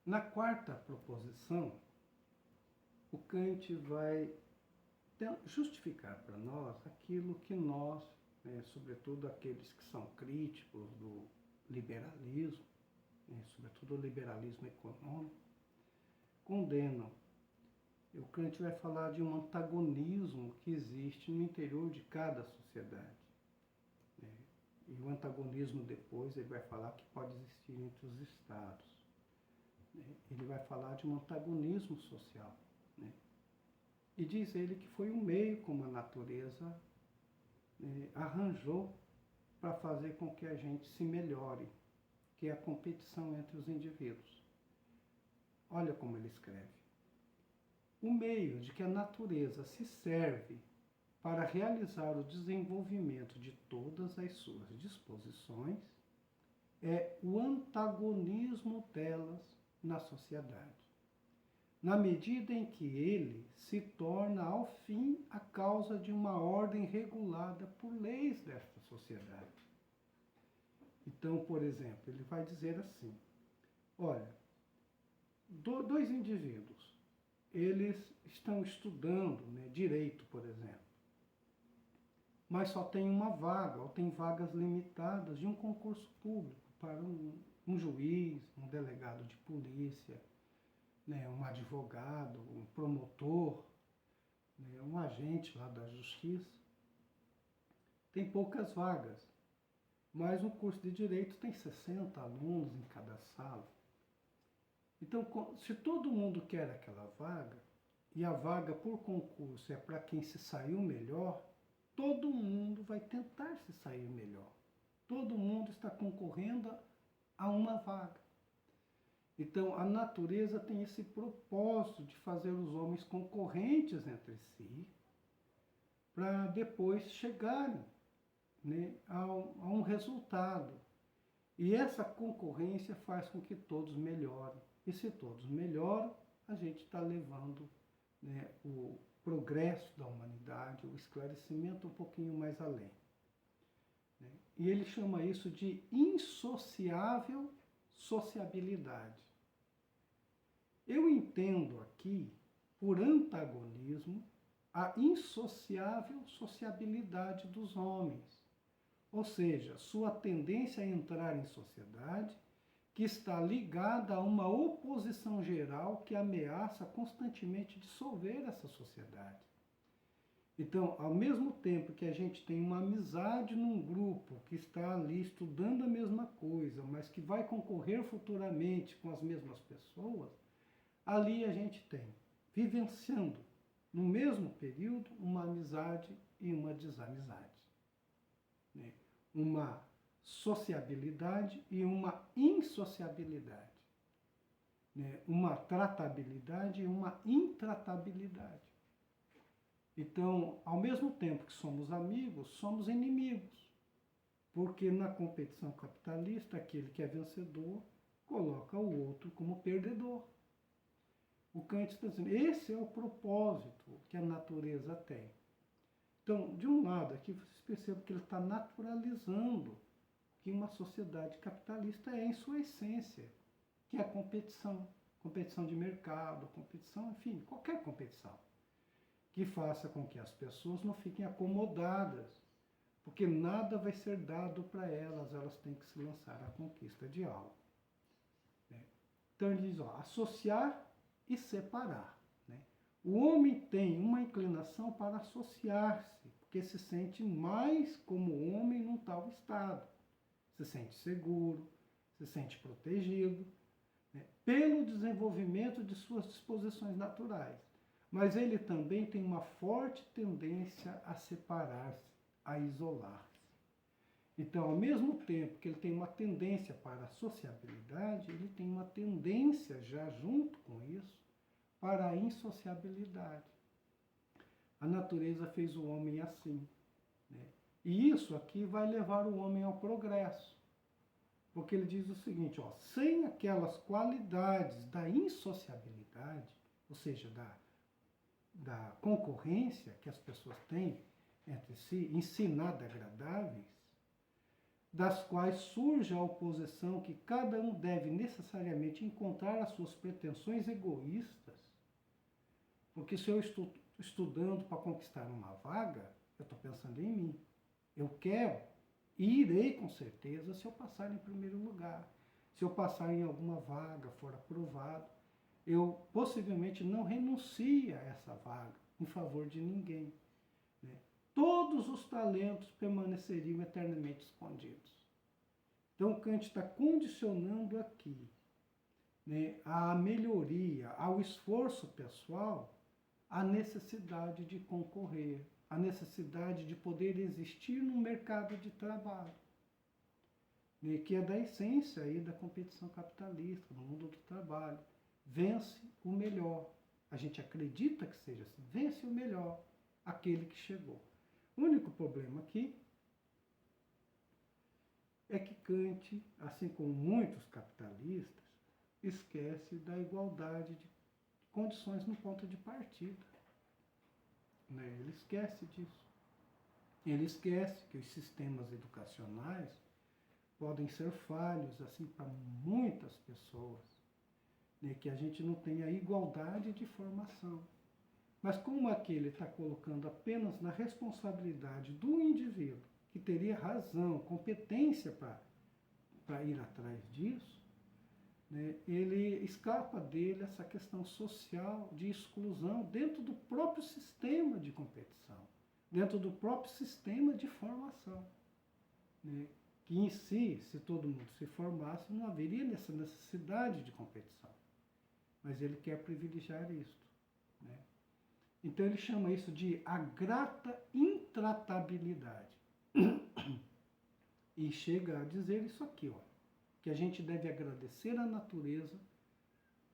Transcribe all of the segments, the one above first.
Na quarta proposição, o Kant vai justificar para nós aquilo que nós, sobretudo aqueles que são críticos do liberalismo, sobretudo o liberalismo econômico, condenam. O Kant vai falar de um antagonismo que existe no interior de cada sociedade. E o antagonismo depois ele vai falar que pode existir entre os estados. Ele vai falar de um antagonismo social. E diz ele que foi o meio como a natureza arranjou para fazer com que a gente se melhore, que é a competição entre os indivíduos. Olha como ele escreve. O meio de que a natureza se serve para realizar o desenvolvimento de todas as suas disposições é o antagonismo delas na sociedade, na medida em que ele se torna, ao fim, a causa de uma ordem regulada por leis desta sociedade. Então, por exemplo, ele vai dizer assim, olha, dois indivíduos, eles estão estudando direito, por exemplo, mas só tem uma vaga, ou tem vagas limitadas de um concurso público para um juiz, um delegado de polícia, um advogado, um promotor, um agente lá da justiça. Tem poucas vagas, mas o curso de direito tem 60 alunos em cada sala. Então, se todo mundo quer aquela vaga, e a vaga por concurso é para quem se saiu melhor, todo mundo vai tentar se sair melhor. Todo mundo está concorrendo a uma vaga. Então, a natureza tem esse propósito de fazer os homens concorrentes entre si, para depois chegarem a um resultado. E essa concorrência faz com que todos melhorem. E se todos melhoram, a gente está levando o progresso da humanidade, o esclarecimento um pouquinho mais além. E ele chama isso de insociável sociabilidade. Eu entendo aqui, por antagonismo, a insociável sociabilidade dos homens, ou seja, sua tendência a entrar em sociedade que está ligada a uma oposição geral que ameaça constantemente dissolver essa sociedade. Então, ao mesmo tempo que a gente tem uma amizade num grupo que está ali estudando a mesma coisa, mas que vai concorrer futuramente com as mesmas pessoas, ali a gente tem, vivenciando no mesmo período, uma amizade e uma desamizade. Uma sociabilidade e uma insociabilidade. Uma tratabilidade e uma intratabilidade. Então, ao mesmo tempo que somos amigos, somos inimigos. Porque na competição capitalista, aquele que é vencedor coloca o outro como perdedor. O Kant está dizendo, esse é o propósito que a natureza tem. Então, de um lado, aqui vocês percebem que ele está naturalizando que uma sociedade capitalista é em sua essência, que é a competição. Competição de mercado, competição, enfim, qualquer competição. Que faça com que as pessoas não fiquem acomodadas, porque nada vai ser dado para elas, elas têm que se lançar à conquista de algo. Então ele diz, associar e separar. O homem tem uma inclinação para associar-se, porque se sente mais como homem num tal estado. Se sente seguro, se sente protegido, pelo desenvolvimento de suas disposições naturais. Mas ele também tem uma forte tendência a separar-se, a isolar-se. Então, ao mesmo tempo que ele tem uma tendência para a sociabilidade, ele tem uma tendência já junto com isso para a insociabilidade. A natureza fez o homem assim. E isso aqui vai levar o homem ao progresso. Porque ele diz o seguinte, sem aquelas qualidades da insociabilidade, ou seja, da concorrência que as pessoas têm entre si, em si nada agradáveis, das quais surge a oposição que cada um deve necessariamente encontrar as suas pretensões egoístas. Porque se eu estou estudando para conquistar uma vaga, eu estou pensando em mim. Eu quero e irei com certeza se eu passar em primeiro lugar. Se eu passar em alguma vaga, for aprovado, eu possivelmente não renuncio a essa vaga em favor de ninguém. Né? Todos os talentos permaneceriam eternamente escondidos. Então Kant está condicionando aqui, né, a melhoria, ao esforço pessoal, a necessidade de concorrer, a necessidade de poder existir no mercado de trabalho, né, que é da essência aí da competição capitalista, no mundo do trabalho. Vence o melhor. A gente acredita que seja assim. Vence o melhor, aquele que chegou. O único problema aqui é que Kant, assim como muitos capitalistas, esquece da igualdade de condições no ponto de partida. Né? Ele esquece disso. Ele esquece que os sistemas educacionais podem ser falhos assim para muitas pessoas, né? Que a gente não tem a igualdade de formação. Mas como aqui ele está colocando apenas na responsabilidade do indivíduo, que teria razão, competência para ir atrás disso, né, ele escapa dele essa questão social de exclusão dentro do próprio sistema de competição, dentro do próprio sistema de formação. Né, que em si, se todo mundo se formasse, não haveria essa necessidade de competição. Mas ele quer privilegiar isso. Né? Então ele chama isso de a grata intratabilidade. E chega a dizer isso aqui, ó, que a gente deve agradecer à natureza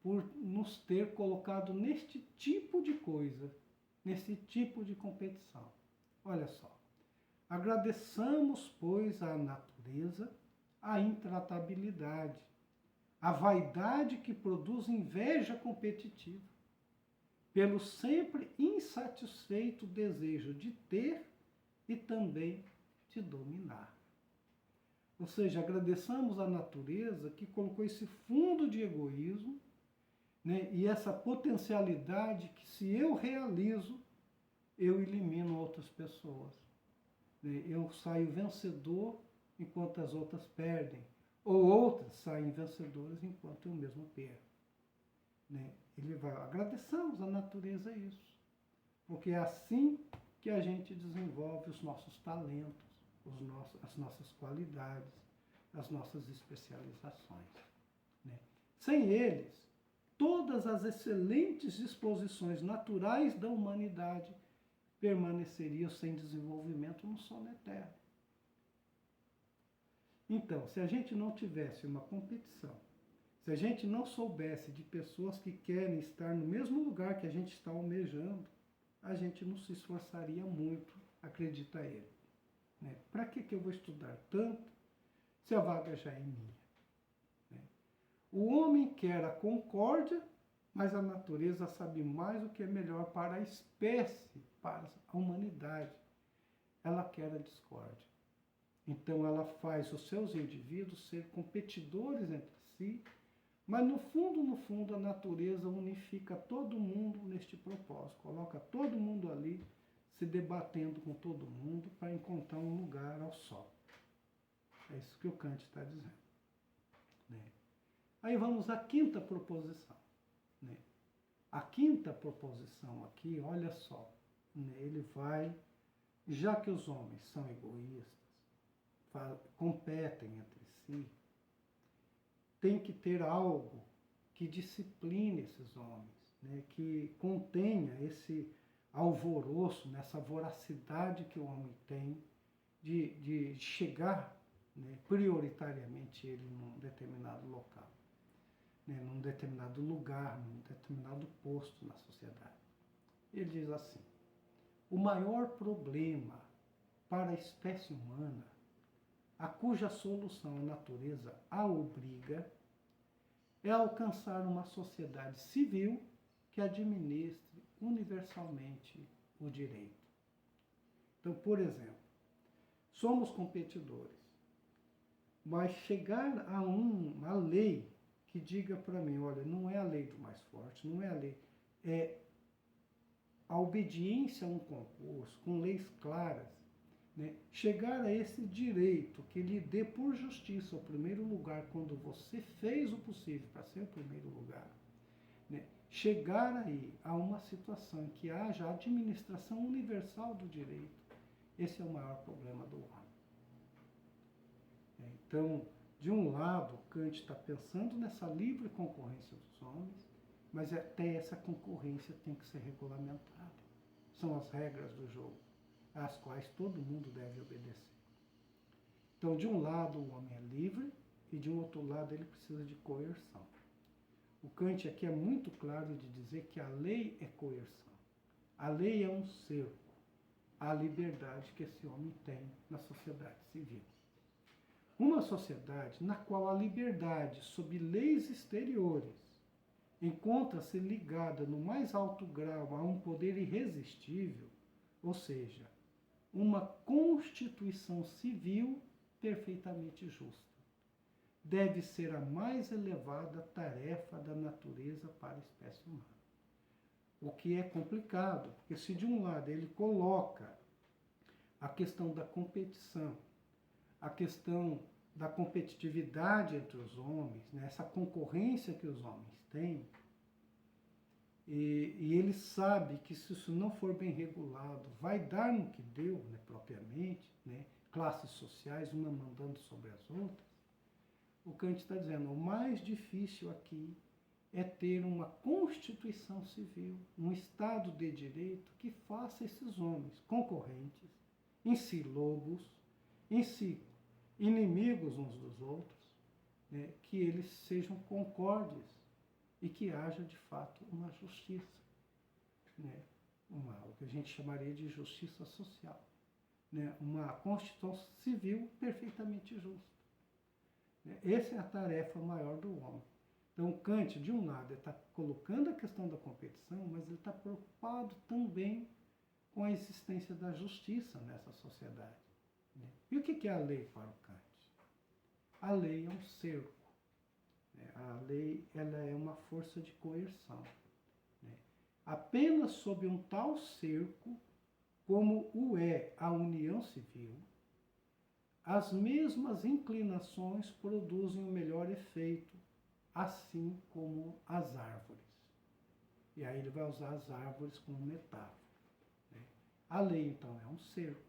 por nos ter colocado neste tipo de coisa, nesse tipo de competição. Olha só. Agradeçamos, pois, à natureza a intratabilidade, a vaidade que produz inveja competitiva, pelo sempre insatisfeito desejo de ter e também de dominar. Ou seja, agradeçamos à natureza que colocou esse fundo de egoísmo, né, e essa potencialidade que, se eu realizo, eu elimino outras pessoas. Né? Eu saio vencedor enquanto as outras perdem, ou outras saem vencedoras enquanto eu mesmo perco. Né? Ele vai, agradeçamos à natureza isso, porque é assim que a gente desenvolve os nossos talentos, as nossas qualidades, as nossas especializações. Né? Sem eles, todas as excelentes disposições naturais da humanidade permaneceriam sem desenvolvimento no solo eterno. Então, se a gente não tivesse uma competição, se a gente não soubesse de pessoas que querem estar no mesmo lugar que a gente está almejando, a gente não se esforçaria muito, acredita ele. Né? Para que eu vou estudar tanto se a vaga já é minha? Né? O homem quer a concórdia, mas a natureza sabe mais o que é melhor para a espécie, para a humanidade. Ela quer a discórdia. Então ela faz os seus indivíduos ser competidores entre si, mas no fundo, a natureza unifica todo mundo neste propósito, coloca todo mundo ali, se debatendo com todo mundo para encontrar um lugar ao sol. É isso que o Kant está dizendo. Né? Aí vamos à quinta proposição. Né? A quinta proposição aqui, olha só, né? Ele vai, já que os homens são egoístas, competem entre si, tem que ter algo que discipline esses homens, né? Que contenha esse alvoroço, nessa voracidade que o homem tem de chegar, né, prioritariamente ele num determinado local, né, num determinado lugar, num determinado posto na sociedade. Ele diz assim: o maior problema para a espécie humana, a cuja solução a natureza a obriga, é alcançar uma sociedade civil que administre universalmente o direito. Então, por exemplo, somos competidores. Mas chegar a uma lei que diga para mim, olha, não é a lei do mais forte, não é a lei, é a obediência a um concurso, com leis claras, né? Chegar a esse direito que lhe dê por justiça o primeiro lugar quando você fez o possível para ser o primeiro lugar, né? Chegar aí a uma situação em que haja administração universal do direito, esse é o maior problema do homem. Então, de um lado, Kant está pensando nessa livre concorrência dos homens, mas até essa concorrência tem que ser regulamentada. São as regras do jogo, às quais todo mundo deve obedecer. Então, de um lado, o homem é livre, e de um outro lado, ele precisa de coerção. O Kant aqui é muito claro de dizer que a lei é coerção. A lei é um cerco à liberdade que esse homem tem na sociedade civil. Uma sociedade na qual a liberdade, sob leis exteriores, encontra-se ligada no mais alto grau a um poder irresistível, ou seja, uma constituição civil perfeitamente justa, deve ser a mais elevada tarefa da natureza para a espécie humana. O que é complicado, porque se de um lado ele coloca a questão da competição, a questão da competitividade entre os homens, né, essa concorrência que os homens têm, e ele sabe que se isso não for bem regulado, vai dar no que deu, né, propriamente, né, classes sociais, uma mandando sobre as outras, o Kant está dizendo, o mais difícil aqui é ter uma constituição civil, um Estado de direito que faça esses homens concorrentes, em si lobos, em si inimigos uns dos outros, né, que eles sejam concordes e que haja de fato uma justiça, né, o que a gente chamaria de justiça social, né, uma constituição civil perfeitamente justa. Essa é a tarefa maior do homem. Então Kant, de um lado, está colocando a questão da competição, mas ele está preocupado também com a existência da justiça nessa sociedade. E o que é a lei para o Kant? A lei é um cerco. A lei ela é uma força de coerção. Apenas sob um tal cerco, como o é a união civil, as mesmas inclinações produzem o melhor efeito, assim como as árvores. E aí ele vai usar as árvores como metáfora. A lei, então, é um cerco.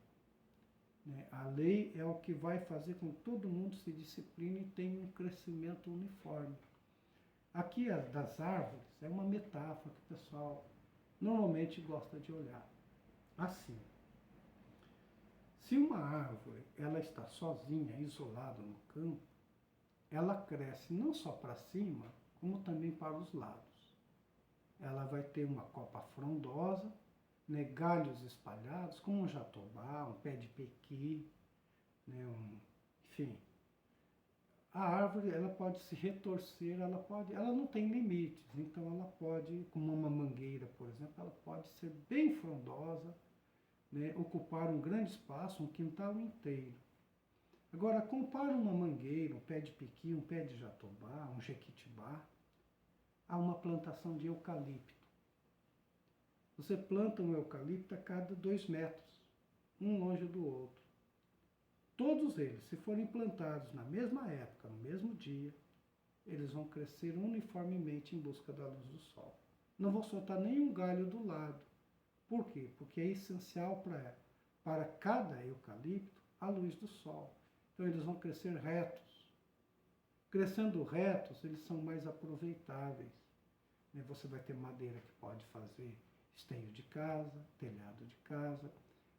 A lei é o que vai fazer com que todo mundo se discipline e tenha um crescimento uniforme. Aqui, das árvores, é uma metáfora que o pessoal normalmente gosta de olhar. Assim, se uma árvore ela está sozinha, isolada no campo, ela cresce não só para cima, como também para os lados. Ela vai ter uma copa frondosa, né, galhos espalhados, como um jatobá, um pé de pequi, né, enfim. A árvore ela pode se retorcer, ela não tem limites, então ela pode, como uma mangueira, por exemplo, ela pode ser bem frondosa, né, ocupar um grande espaço, um quintal inteiro. Agora, compara uma mangueira, um pé de pequi, um pé de jatobá, um jequitibá, a uma plantação de eucalipto. Você planta um eucalipto a cada 2 metros, um longe do outro. Todos eles, se forem plantados na mesma época, no mesmo dia, eles vão crescer uniformemente em busca da luz do sol. Não vão soltar nenhum galho do lado. Por quê? Porque é essencial para cada eucalipto a luz do sol. Então eles vão crescer retos. Crescendo retos, eles são mais aproveitáveis. Você vai ter madeira que pode fazer esteio de casa, telhado de casa,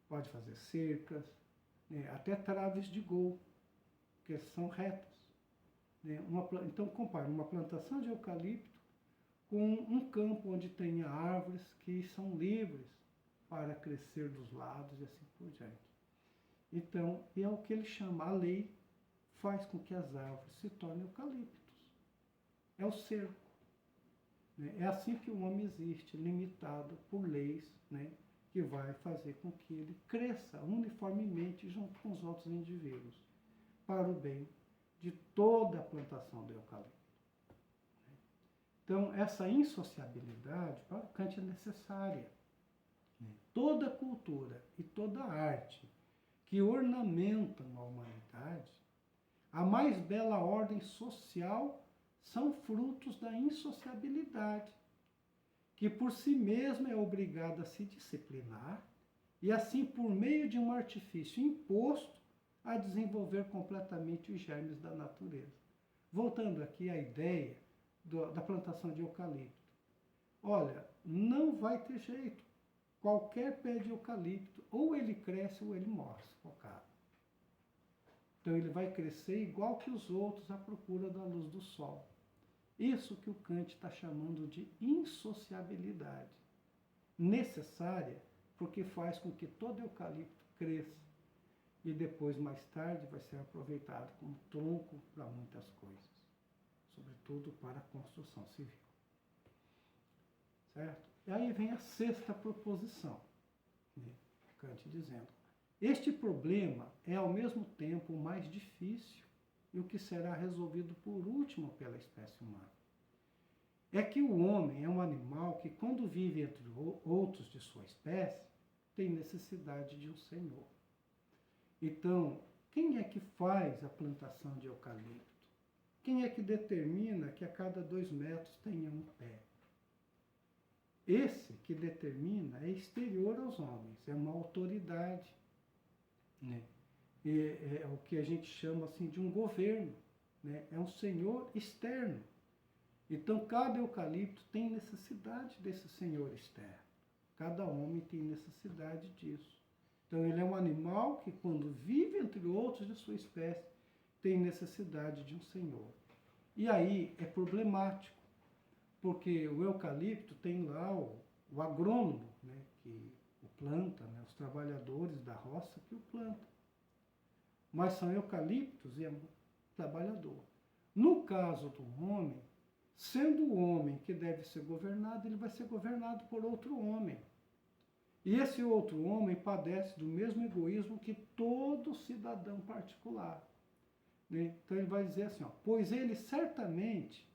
pode fazer cercas, até traves de gol, que são retas. Então compare uma plantação de eucalipto com um campo onde tenha árvores que são livres para crescer dos lados e assim por diante. Então, é o que ele chama, a lei faz com que as árvores se tornem eucaliptos. É o cerco. É assim que o homem existe, limitado por leis, que vai fazer com que ele cresça uniformemente junto com os outros indivíduos, para o bem de toda a plantação do eucalipto. Então, essa insociabilidade para o Kant é necessária. Toda cultura e toda arte que ornamentam a humanidade, a mais bela ordem social, são frutos da insociabilidade, que por si mesma é obrigada a se disciplinar e assim, por meio de um artifício imposto, a desenvolver completamente os germes da natureza. Voltando aqui à ideia da plantação de eucalipto. Olha, não vai ter jeito. Qualquer pé de eucalipto, ou ele cresce ou ele morre sufocado. Então ele vai crescer igual que os outros à procura da luz do sol. Isso que o Kant está chamando de insociabilidade. Necessária porque faz com que todo eucalipto cresça e depois, mais tarde, vai ser aproveitado como tronco para muitas coisas, sobretudo para a construção civil. Certo? E aí vem a sexta proposição, né? Kant dizendo: este problema é ao mesmo tempo o mais difícil e o que será resolvido por último pela espécie humana. É que o homem é um animal que, quando vive entre outros de sua espécie, tem necessidade de um senhor. Então, quem é que faz a plantação de eucalipto? Quem é que determina que a cada 2 metros tenha um pé? Esse que determina é exterior aos homens, é uma autoridade, né? É o que a gente chama assim de um governo, né? É um senhor externo. Então, cada eucalipto tem necessidade desse senhor externo. Cada homem tem necessidade disso. Então, ele é um animal que, quando vive entre outros de sua espécie, tem necessidade de um senhor. E aí é problemático, porque o eucalipto tem lá o agrônomo, né, que o planta, né, os trabalhadores da roça que o plantam. Mas são eucaliptos e é um trabalhador. No caso do homem, sendo o homem que deve ser governado, ele vai ser governado por outro homem. E esse outro homem padece do mesmo egoísmo que todo cidadão particular. Né? Então ele vai dizer assim, ó, pois ele certamente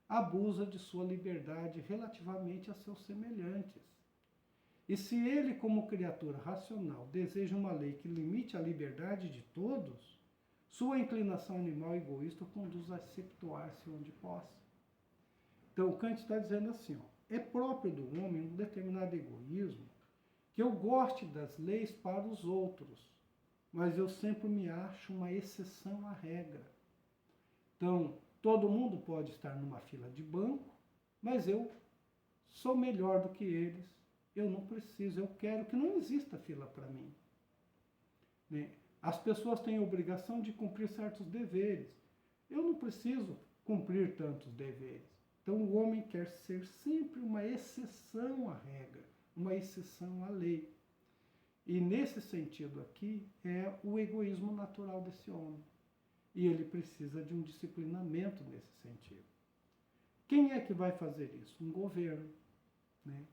abusa de sua liberdade relativamente a seus semelhantes. E se ele, como criatura racional, deseja uma lei que limite a liberdade de todos, sua inclinação animal egoísta o conduz a situar-se onde possa. Então Kant está dizendo assim, ó, é próprio do homem um determinado egoísmo que eu goste das leis para os outros, mas eu sempre me acho uma exceção à regra. Então, todo mundo pode estar numa fila de banco, mas eu sou melhor do que eles, eu não preciso, eu quero que não exista fila para mim. Né? As pessoas têm a obrigação de cumprir certos deveres, eu não preciso cumprir tantos deveres. Então, o homem quer ser sempre uma exceção à regra, uma exceção à lei. E nesse sentido aqui é o egoísmo natural desse homem. E ele precisa de um disciplinamento nesse sentido. Quem é que vai fazer isso? Um governo. Né?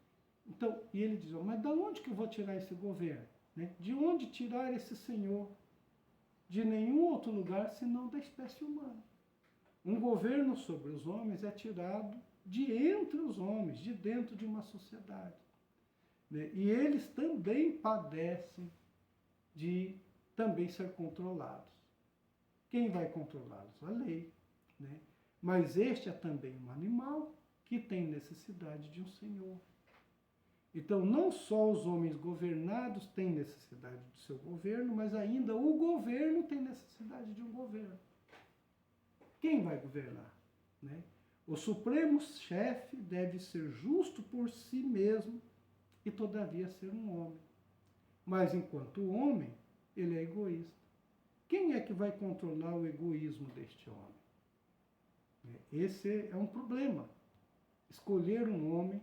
Então, e ele diz, mas de onde que eu vou tirar esse governo? Né? De onde tirar esse senhor? De nenhum outro lugar senão da espécie humana. Um governo sobre os homens é tirado de entre os homens, de dentro de uma sociedade. E eles também padecem de também ser controlados. Quem vai controlá-los? A lei. Né? Mas este é também um animal que tem necessidade de um senhor. Então, não só os homens governados têm necessidade do seu governo, mas ainda o governo tem necessidade de um governo. Quem vai governar? Né? O supremo chefe deve ser justo por si mesmo e, todavia, ser um homem. Mas, enquanto homem, ele é egoísta. Quem é que vai controlar o egoísmo deste homem? Esse é um problema. Escolher um homem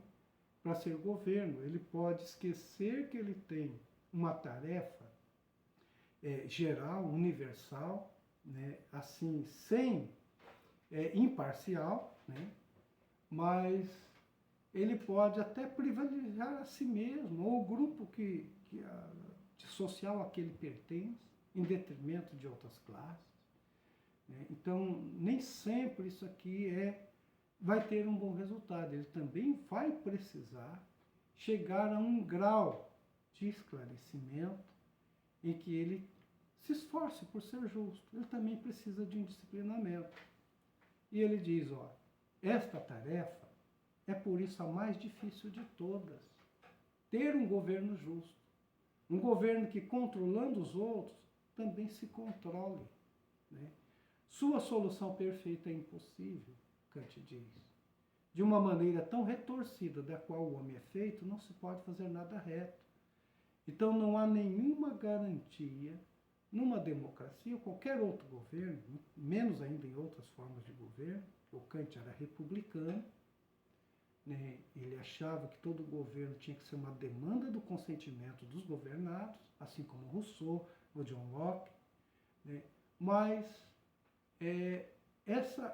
para ser governo, ele pode esquecer que ele tem uma tarefa geral, universal, né, assim, sem imparcial, né, mas ele pode até privilegiar a si mesmo, ou o grupo social a que ele pertence, em detrimento de outras classes. Né. Então, nem sempre isso aqui vai ter um bom resultado. Ele também vai precisar chegar a um grau de esclarecimento em que ele se esforce por ser justo. Ele também precisa de um disciplinamento. E ele diz, ó, esta tarefa é por isso a mais difícil de todas. Ter um governo justo. Um governo que, controlando os outros, também se controle. Né? Sua solução perfeita é impossível, Kant diz. De uma maneira tão retorcida da qual o homem é feito, não se pode fazer nada reto. Então não há nenhuma garantia numa democracia ou qualquer outro governo, menos ainda em outras formas de governo. O Kant era republicano, né? Ele achava que todo governo tinha que ser uma demanda do consentimento dos governados, assim como Rousseau ou John Locke, né? Mas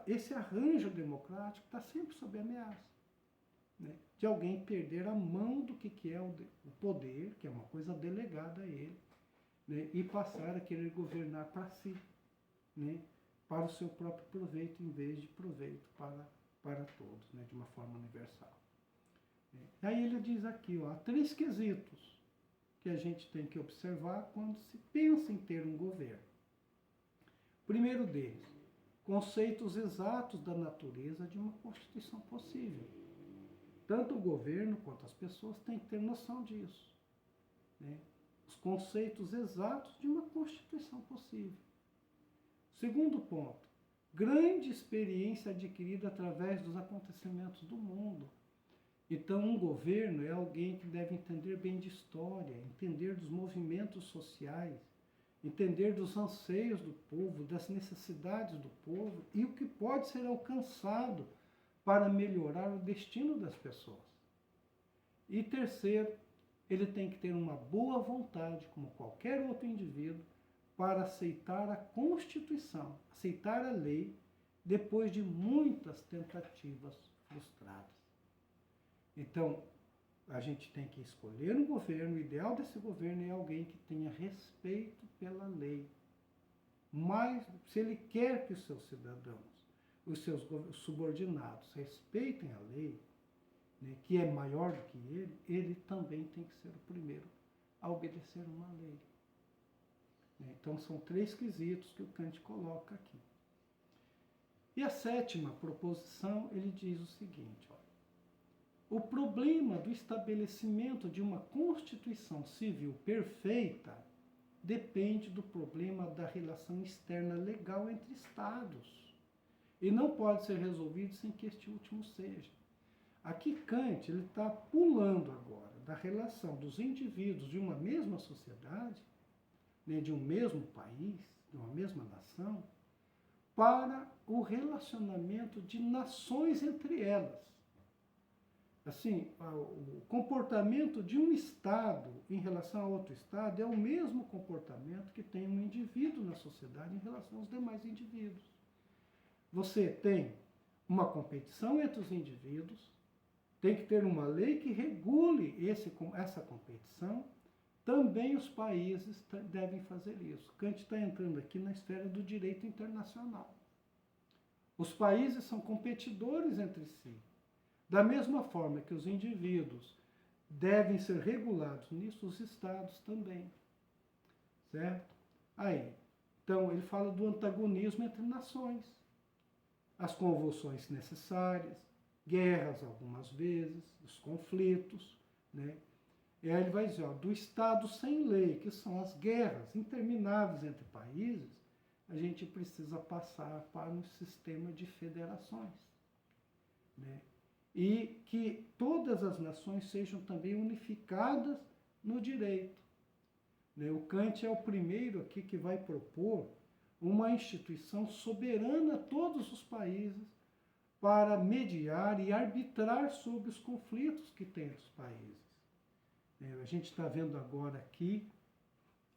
esse arranjo democrático está sempre sob ameaça, né? De alguém perder a mão do que é o poder, que é uma coisa delegada a ele, né? E passar a querer governar para si, né? Para o seu próprio proveito, em vez de proveito para todos, né? De uma forma universal. Aí ele diz aqui, ó, há 3 quesitos que a gente tem que observar quando se pensa em ter um governo. Primeiro deles, conceitos exatos da natureza de uma Constituição possível. Tanto o governo quanto as pessoas têm que ter noção disso, né? Os conceitos exatos de uma Constituição possível. Segundo ponto, grande experiência adquirida através dos acontecimentos do mundo. Então, um governo é alguém que deve entender bem de história, entender dos movimentos sociais, entender dos anseios do povo, das necessidades do povo e o que pode ser alcançado para melhorar o destino das pessoas. E terceiro, ele tem que ter uma boa vontade, como qualquer outro indivíduo, para aceitar a Constituição, aceitar a lei, depois de muitas tentativas frustradas. Então, a gente tem que escolher um governo, o ideal desse governo é alguém que tenha respeito pela lei. Mas, se ele quer que os seus cidadãos, os seus subordinados respeitem a lei, né, que é maior do que ele também tem que ser o primeiro a obedecer uma lei. Então, são 3 quesitos que o Kant coloca aqui. E a 7ª proposição, ele diz o seguinte, olha, o problema do estabelecimento de uma Constituição civil perfeita depende do problema da relação externa legal entre Estados e não pode ser resolvido sem que este último seja. Aqui Kant está pulando agora da relação dos indivíduos de uma mesma sociedade, né, de um mesmo país, de uma mesma nação, para o relacionamento de nações entre elas. Assim, o comportamento de um Estado em relação a outro Estado é o mesmo comportamento que tem um indivíduo na sociedade em relação aos demais indivíduos. Você tem uma competição entre os indivíduos, tem que ter uma lei que regule essa competição. Também os países devem fazer isso. Kant está entrando aqui na esfera do direito internacional. Os países são competidores entre si. Da mesma forma que os indivíduos devem ser regulados nisso, os estados também. Certo? Aí, então, ele fala do antagonismo entre nações. As convulsões necessárias, guerras algumas vezes, os conflitos, né? E aí ele vai dizer, ó, do Estado sem lei, que são as guerras intermináveis entre países, a gente precisa passar para um sistema de federações, né? E que todas as nações sejam também unificadas no direito, né? O Kant é o primeiro aqui que vai propor uma instituição soberana a todos os países para mediar e arbitrar sobre os conflitos que tem entre os países. A gente está vendo agora aqui,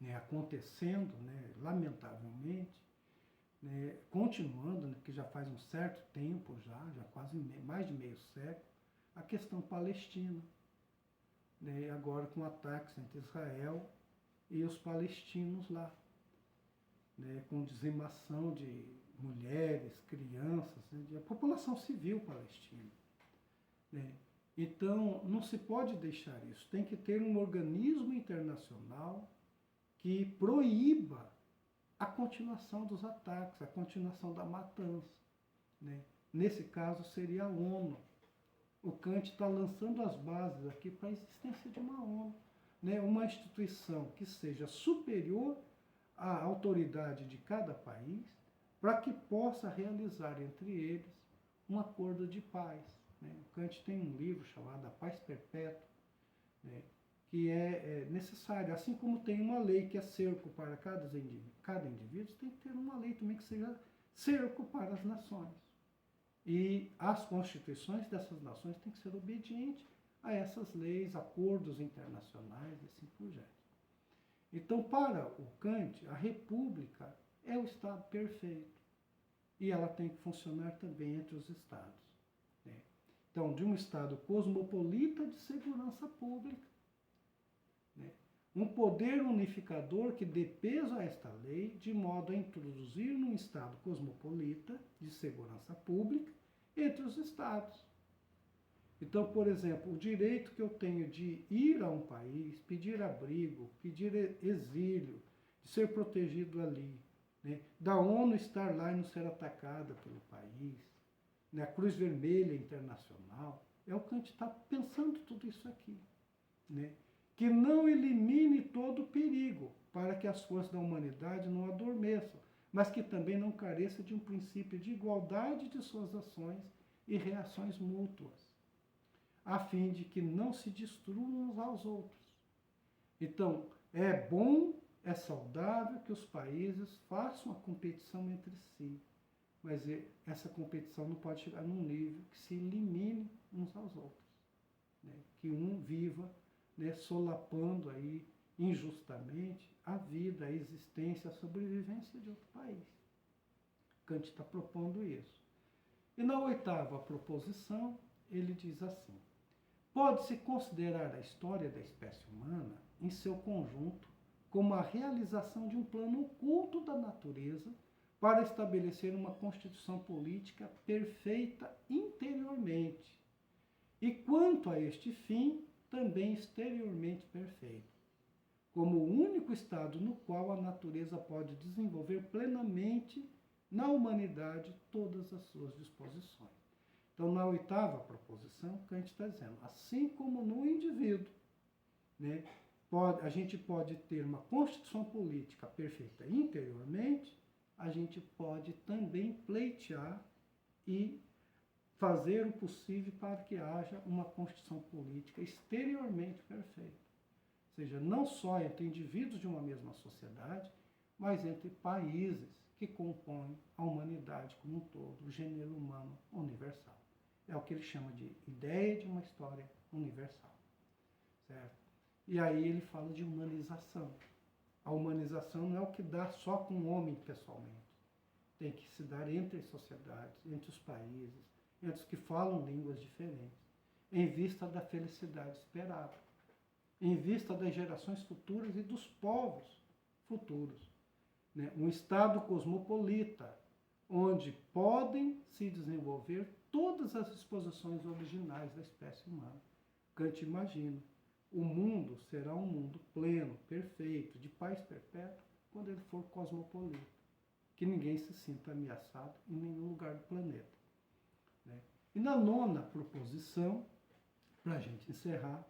né, acontecendo, né, lamentavelmente, né, continuando, né, que já faz um certo tempo já quase mais de meio século, a questão palestina, né, agora com ataques entre Israel e os palestinos lá, né, com dizimação de mulheres, crianças, né, a população civil palestina. Né? Então, não se pode deixar isso. Tem que ter um organismo internacional que proíba a continuação dos ataques, a continuação da matança. Né? Nesse caso, seria a ONU. O Kant está lançando as bases aqui para a existência de uma ONU, né? Uma instituição que seja superior à autoridade de cada país, para que possa realizar entre eles um acordo de paz. Né? O Kant tem um livro chamado A Paz Perpétua, né? Que é necessário, assim como tem uma lei que é cerco para cada indivíduo, tem que ter uma lei também que seja cerco para as nações. E as constituições dessas nações têm que ser obedientes a essas leis, acordos internacionais e assim por diante. Então, para o Kant, a república é o Estado perfeito. E ela tem que funcionar também entre os Estados. Né? Então, de um Estado cosmopolita de segurança pública, né? Um poder unificador que dê peso a esta lei, de modo a introduzir num Estado cosmopolita de segurança pública entre os Estados. Então, por exemplo, o direito que eu tenho de ir a um país, pedir abrigo, pedir exílio, de ser protegido ali, né? Da ONU estar lá e não ser atacada pelo país, né? A Cruz Vermelha Internacional, é o Kant está pensando tudo isso aqui. Né? Que não elimine todo o perigo, para que as forças da humanidade não adormeçam, mas que também não careça de um princípio de igualdade de suas ações e reações mútuas, a fim de que não se destruam uns aos outros. Então, é bom, é saudável que os países façam a competição entre si, mas essa competição não pode chegar num nível que se elimine uns aos outros, né? Que um viva, né, solapando aí injustamente a vida, a existência, a sobrevivência de outro país. Kant está propondo isso. E na 8ª proposição, ele diz assim: pode-se considerar a história da espécie humana, em seu conjunto, como a realização de um plano oculto da natureza para estabelecer uma constituição política perfeita interiormente, e quanto a este fim, também exteriormente perfeito, como o único estado no qual a natureza pode desenvolver plenamente na humanidade todas as suas disposições. Então, na 8ª proposição, Kant está dizendo, assim como no indivíduo, né, a gente pode ter uma constituição política perfeita interiormente, a gente pode também pleitear e fazer o possível para que haja uma constituição política exteriormente perfeita. Ou seja, não só entre indivíduos de uma mesma sociedade, mas entre países que compõem a humanidade como um todo, o gênero humano universal. É o que ele chama de ideia de uma história universal. Certo? E aí ele fala de humanização. A humanização não é o que dá só com o homem pessoalmente. Tem que se dar entre as sociedades, entre os países, entre os que falam línguas diferentes, em vista da felicidade esperada, em vista das gerações futuras e dos povos futuros. Né? Um Estado cosmopolita, onde podem se desenvolver todas as disposições originais da espécie humana. Kant imagina, o mundo será um mundo pleno, perfeito, de paz perpétua, quando ele for cosmopolita, que ninguém se sinta ameaçado em nenhum lugar do planeta. Né? E na 9ª proposição, para a gente encerrar,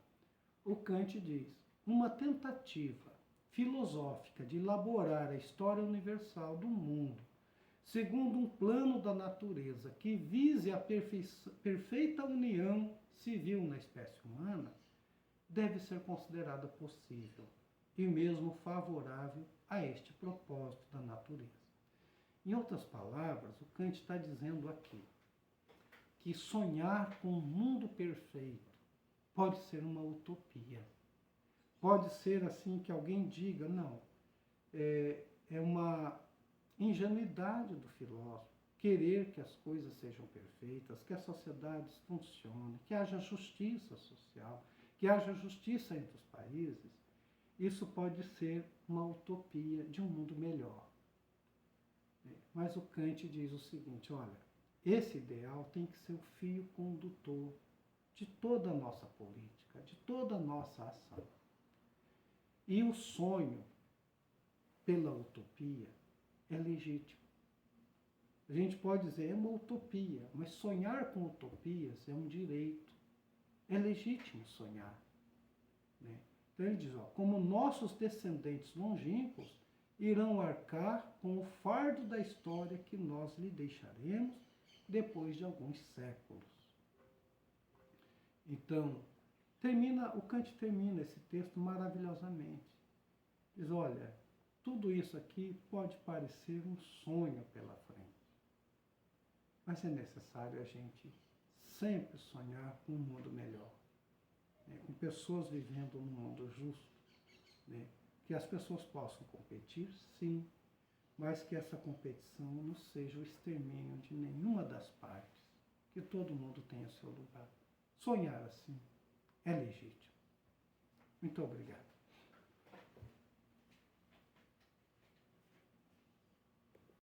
o Kant diz, uma tentativa filosófica de elaborar a história universal do mundo, segundo um plano da natureza que vise a perfeita união civil na espécie humana, deve ser considerada possível e mesmo favorável a este propósito da natureza. Em outras palavras, o Kant está dizendo aqui que sonhar com um mundo perfeito pode ser uma utopia. Pode ser assim que alguém diga, não, é uma ingenuidade do filósofo querer que as coisas sejam perfeitas, que as sociedades funcionem, que haja justiça social, que haja justiça entre os países. Isso pode ser uma utopia de um mundo melhor. Mas o Kant diz o seguinte, olha, esse ideal tem que ser o fio condutor de toda a nossa política, de toda a nossa ação. E o sonho pela utopia é legítimo. A gente pode dizer, é uma utopia, mas sonhar com utopias é um direito. É legítimo sonhar. Né? Então ele diz, ó, como nossos descendentes longínquos irão arcar com o fardo da história que nós lhe deixaremos depois de alguns séculos. Então, o Kant termina esse texto maravilhosamente. Diz, olha, tudo isso aqui pode parecer um sonho pela frente, mas é necessário a gente sempre sonhar com um mundo melhor, né? Com pessoas vivendo num mundo justo, né? Que as pessoas possam competir, sim, mas que essa competição não seja o extermínio de nenhuma das partes, que todo mundo tenha seu lugar. Sonhar assim é legítimo. Muito obrigado.